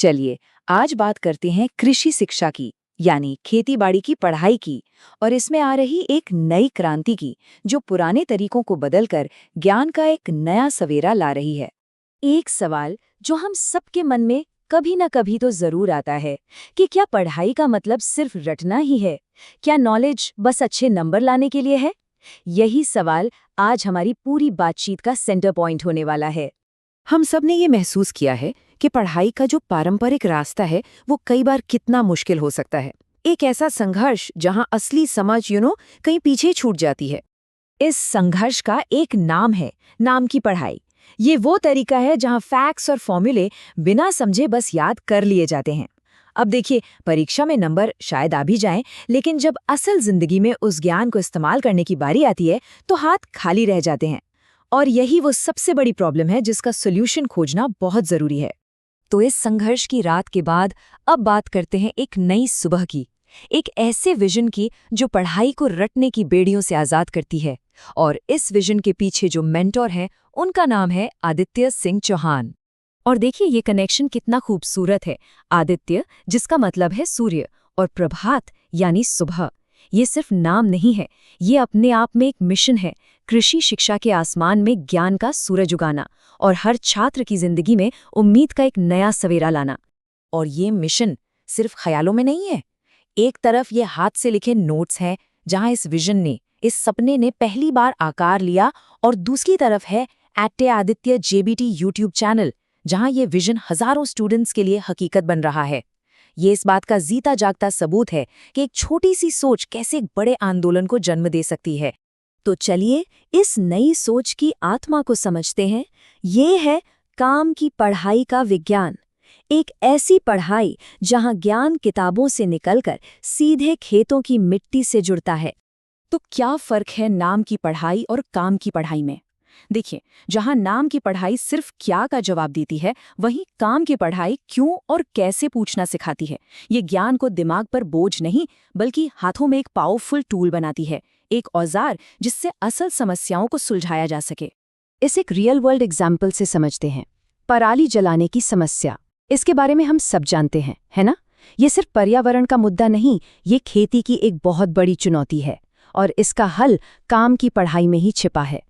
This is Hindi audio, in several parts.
चलिए आज बात करते हैं कृषि शिक्षा की, यानी खेतीबाड़ी की पढ़ाई की। और इसमें आ रही एक नई क्रांति की, जो पुराने तरीकों को बदलकर ज्ञान का एक नया सवेरा ला रही है। एक सवाल जो हम सबके मन में कभी न कभी तो जरूर आता है कि क्या पढ़ाई का मतलब सिर्फ रटना ही है? क्या नॉलेज बस अच्छे नंबर लाने के लिए है? यही सवाल आज हमारी पूरी बातचीत का सेंटर पॉइंट होने वाला है। हम सब ने ये महसूस किया है कि पढ़ाई का जो पारंपरिक रास्ता है वो कई बार कितना मुश्किल हो सकता है। एक ऐसा संघर्ष जहां असली समझ कहीं पीछे छूट जाती है। इस संघर्ष का एक नाम है नाम की पढ़ाई। ये वो तरीका है जहां फैक्ट्स और फॉर्मूले बिना समझे बस याद कर लिए जाते हैं। अब देखिए, परीक्षा में नंबर शायद आ भी जाएं, लेकिन जब असल जिंदगी में उस ज्ञान को इस्तेमाल करने की बारी आती है तो हाथ खाली रह जाते हैं। और यही वो सबसे बड़ी प्रॉब्लम है जिसका सोल्यूशन खोजना बहुत जरूरी है। तो इस संघर्ष की रात के बाद अब बात करते हैं एक नई सुबह की, एक ऐसे विजन की जो पढ़ाई को रटने की बेड़ियों से आजाद करती है। और इस विजन के पीछे जो मेंटोर हैं, उनका नाम है आदित्य सिंह चौहान। और देखिए ये कनेक्शन कितना खूबसूरत है। आदित्य जिसका मतलब है सूर्य, और प्रभात यानी सुबह। ये सिर्फ नाम नहीं है, ये अपने आप में एक मिशन है। कृषि शिक्षा के आसमान में ज्ञान का सूरज उगाना और हर छात्र की जिंदगी में उम्मीद का एक नया सवेरा लाना। और ये मिशन सिर्फ ख्यालों में नहीं है। एक तरफ ये हाथ से लिखे नोट्स हैं जहां इस विजन ने, इस सपने ने पहली बार आकार लिया, और दूसरी तरफ है @आदित्य JBT यूट्यूब चैनल, जहां ये विजन हजारों स्टूडेंट्स के लिए हकीकत बन रहा है। ये इस बात का जीता जागता सबूत है कि एक छोटी सी सोच कैसे एक बड़े आंदोलन को जन्म दे सकती है। तो चलिए इस नई सोच की आत्मा को समझते हैं। ये है काम की पढ़ाई का विज्ञान। एक ऐसी पढ़ाई जहां ज्ञान किताबों से निकलकर सीधे खेतों की मिट्टी से जुड़ता है। तो क्या फर्क है नाम की पढ़ाई और काम की पढ़ाई में? देखिए, जहां नाम की पढ़ाई सिर्फ क्या का जवाब देती है, वहीं काम की पढ़ाई क्यों और कैसे पूछना सिखाती है। ये ज्ञान को दिमाग पर बोझ नहीं, बल्कि हाथों में एक पावरफुल टूल बनाती है, एक औजार जिससे असल समस्याओं को सुलझाया जा सके। इस एक रियल वर्ल्ड एग्जाम्पल से समझते हैं। पराली जलाने की समस्या, इसके बारे में हम सब जानते हैं, है ना? ये सिर्फ पर्यावरण का मुद्दा नहीं, ये खेती की एक बहुत बड़ी चुनौती है, और इसका हल काम की पढ़ाई में ही छिपा है।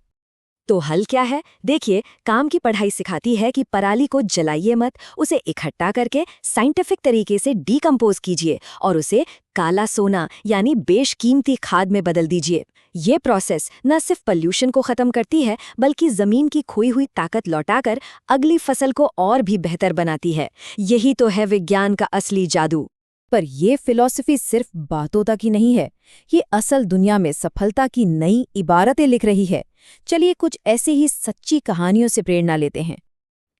तो हल क्या है? देखिए, काम की पढ़ाई सिखाती है कि पराली को जलाइए मत, उसे इकट्ठा करके साइंटिफिक तरीके से डीकंपोज कीजिए और उसे काला सोना यानी बेशकीमती खाद में बदल दीजिए। ये प्रोसेस न सिर्फ पॉल्यूशन को खत्म करती है, बल्कि जमीन की खोई हुई ताकत लौटाकर अगली फसल को और भी बेहतर बनाती है। यही तो है विज्ञान का असली जादू। पर ये फिलॉसफी सिर्फ बातों तक ही नहीं है, ये असल दुनिया में सफलता की नई इबारतें लिख रही है। चलिए कुछ ऐसे ही सच्ची कहानियों से प्रेरणा लेते हैं।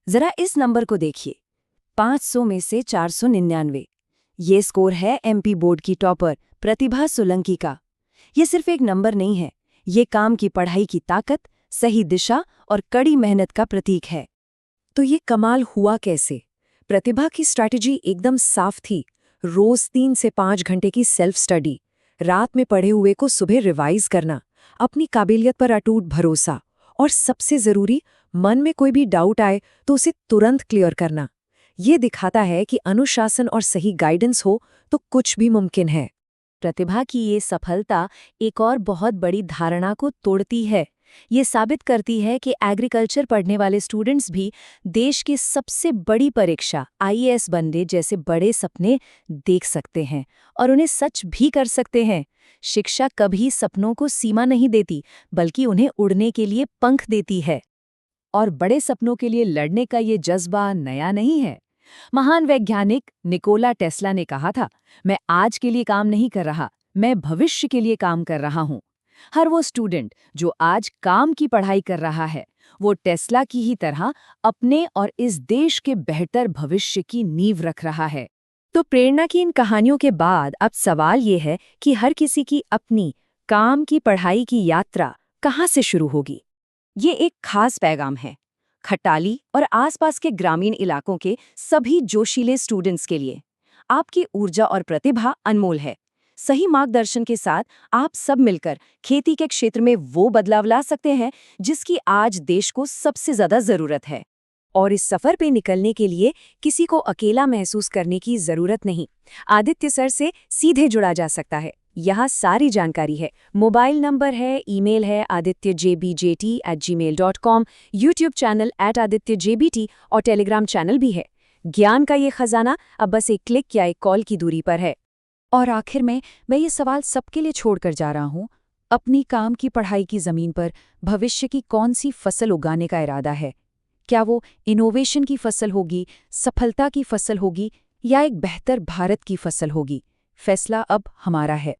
जरा इस नंबर को देखिए, 500 में से 499। ये स्कोर है MP बोर्ड की टॉपर प्रतिभा सोलंकी का। ये सिर्फ एक नंबर नहीं है, ये काम की पढ़ाई की ताकत, सही दिशा और कड़ी मेहनत का प्रतीक है। तो ये कमाल हुआ कैसे? प्रतिभा की स्ट्रैटेजी एकदम साफ थी। रोज 3 से 5 घंटे की सेल्फ स्टडी, रात में पढ़े हुए को सुबह रिवाइज करना, अपनी काबिलियत पर अटूट भरोसा, और सबसे जरूरी, मन में कोई भी डाउट आए तो उसे तुरंत क्लियर करना। ये दिखाता है कि अनुशासन और सही गाइडेंस हो तो कुछ भी मुमकिन है। प्रतिभा की ये सफलता एक और बहुत बड़ी धारणा को तोड़ती है। ये साबित करती है कि एग्रीकल्चर पढ़ने वाले स्टूडेंट्स भी देश की सबसे बड़ी परीक्षा IAS बनने जैसे बड़े सपने देख सकते हैं, और उन्हें सच भी कर सकते हैं। शिक्षा कभी सपनों को सीमा नहीं देती, बल्कि उन्हें उड़ने के लिए पंख देती है। और बड़े सपनों के लिए लड़ने का ये जज्बा नया नहीं है। महान वैज्ञानिक निकोला टेस्ला ने कहा था, मैं आज के लिए काम नहीं कर रहा, मैं भविष्य के लिए काम कर रहा हूँ। हर वो स्टूडेंट जो आज काम की पढ़ाई कर रहा है, वो टेस्ला की ही तरह अपने और इस देश के बेहतर भविष्य की नींव रख रहा है। तो प्रेरणा की इन कहानियों के बाद अब सवाल ये है कि हर किसी की अपनी काम की पढ़ाई की यात्रा कहाँ से शुरू होगी? ये एक खास पैगाम है, खटाली और आसपास के ग्रामीण इलाकों के सभी जोशीले स्टूडेंट्स के लिए। आपकी ऊर्जा और प्रतिभा अनमोल है। सही मार्गदर्शन के साथ आप सब मिलकर खेती के क्षेत्र में वो बदलाव ला सकते हैं जिसकी आज देश को सबसे ज्यादा जरूरत है। और इस सफर पे निकलने के लिए किसी को अकेला महसूस करने की जरूरत नहीं। आदित्य सर से सीधे जुड़ा जा सकता है। यहाँ सारी जानकारी है। मोबाइल नंबर है, ईमेल है adityaJBJT@gmail.com, यूट्यूब चैनल @AdityaJBT और टेलीग्राम चैनल भी है। ज्ञान का ये खजाना अब बस एक क्लिक या एक कॉल की दूरी पर है। और आखिर में मैं ये सवाल सबके लिए छोड़कर जा रहा हूँ, अपनी काम की पढ़ाई की ज़मीन पर भविष्य की कौन सी फसल उगाने का इरादा है? क्या वो इनोवेशन की फसल होगी, सफलता की फसल होगी या एक बेहतर भारत की फसल होगी? फैसला अब हमारा है।